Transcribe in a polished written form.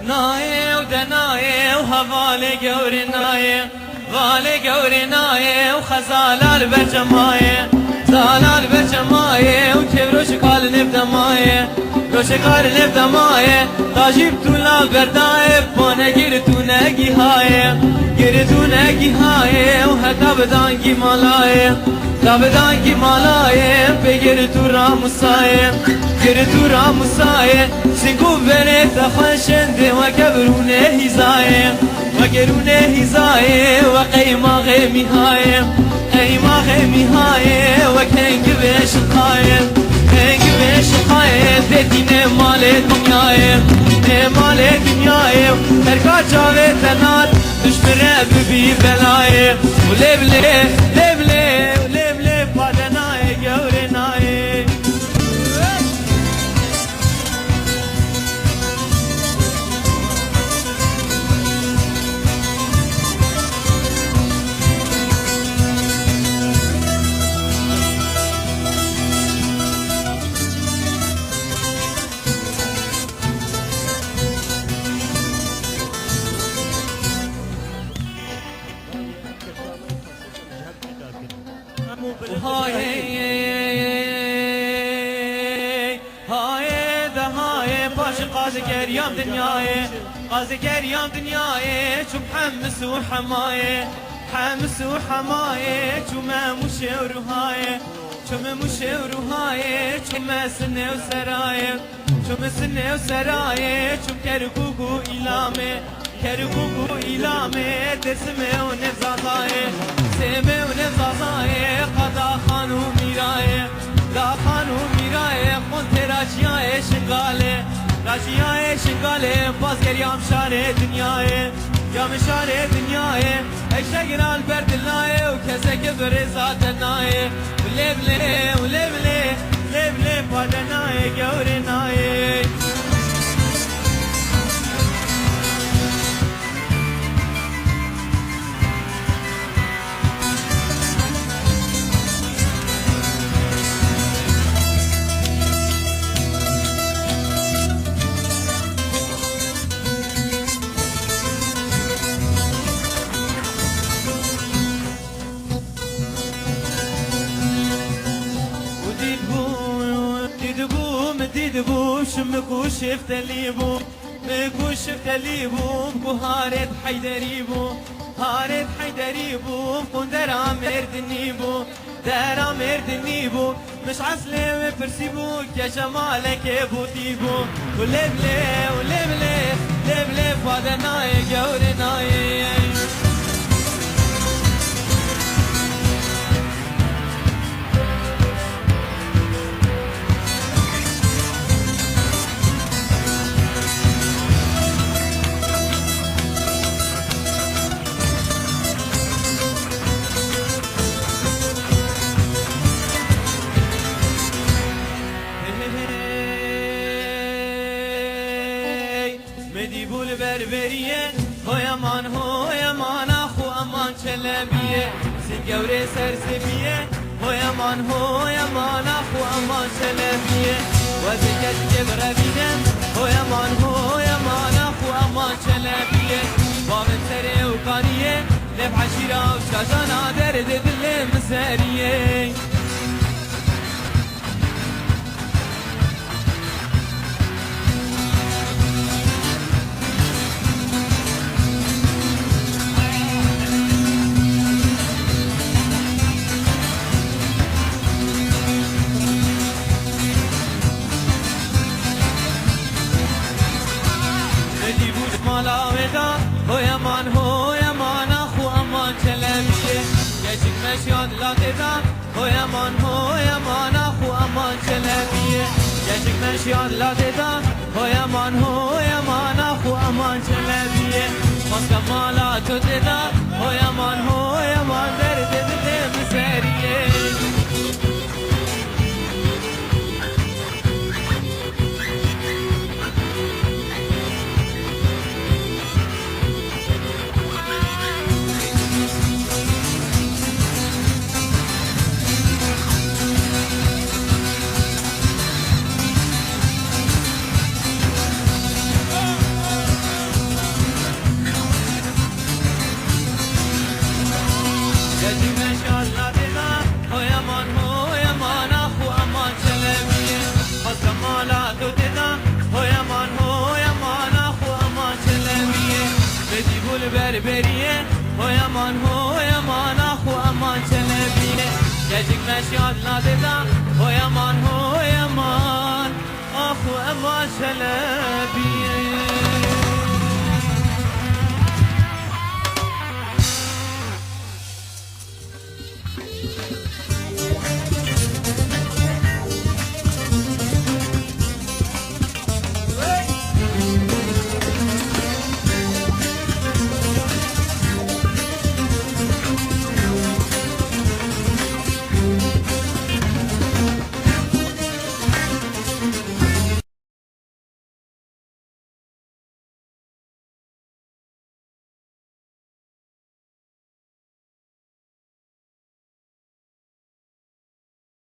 نایه و دنایه و حوال گور نایه وال گور نایه و خزالال بجمایه زالال بجمایه و کبروش کال نبدمایه روش کار نبدمایه تاجیب تو لا بردایه بانه گیر تو نگی هایه گیر تو نگی هایه و حتا بدانگی مالایه تا بدانگی مالایه بگیر تو راموسایه گیر تو راموسایه سنگو بره تخوشنده و کبرونه هیزایه و گرونه هیزایه و قیماغ میهایه قیماغ میهایه و کنگ بشقایه کنگ بشقایه دینه مال دنیایه مال دنیایه ترکا جاوه تنات دشمره ببی بلایه و لبله لبله لبله پادنایه گوره نایه های ده های باش قاضی گریام دنیای قاضی گریام دنیای چوب حمس و حمایه حمس و حمایه چوب مموشه و روحایه چوب مموشه و روحایه چوب مسنه و سرایه چوب مسنه و سرایه چوب کرگوگو ایلامه کرگوگو ایلامه دسمه و نفزازایه سمه و نفزازایه قضا خانو میرایه دا خانو میرایه خونت راجیای شنگاله راجیای شنگاله باز گریام شاره دنیایه یام شاره دنیایه اشتگرال بردلایه و کسی که برزات نایه ولبله ولبله لبله پادنایه گوره نایه ديدبو شمكو شفت ليبو مكو شفت ليبو بكو هارت حيدريبو هارت حيدريبو كون درا مردنيبو درا مردنيبو مش عسلي وفرسيبو يا جمالك بوتيبو ولبلي ولبلي لبلي فادناي جورناي بربریه های امان اخو امان چلبیه سنگوره سرسبیه های امان اخو امان چلبیه وزکت که بربیدم های امان اخو امان چلبیه بابن سره و کانیه لب عشیره و شازانا درد دل مسریه های امان اخو امان چلبیه گچک مشیان لاتدا های امان اخو امان چلبیه گچک مشیان لاتدا های امان اخو امان چلبیه خواست مالا تو ددا های امان درد دل مسریه بریه هوی امان آخو امان چلبیه گجیک نشیاد ندیدم هوی امان آخو امان چلبیه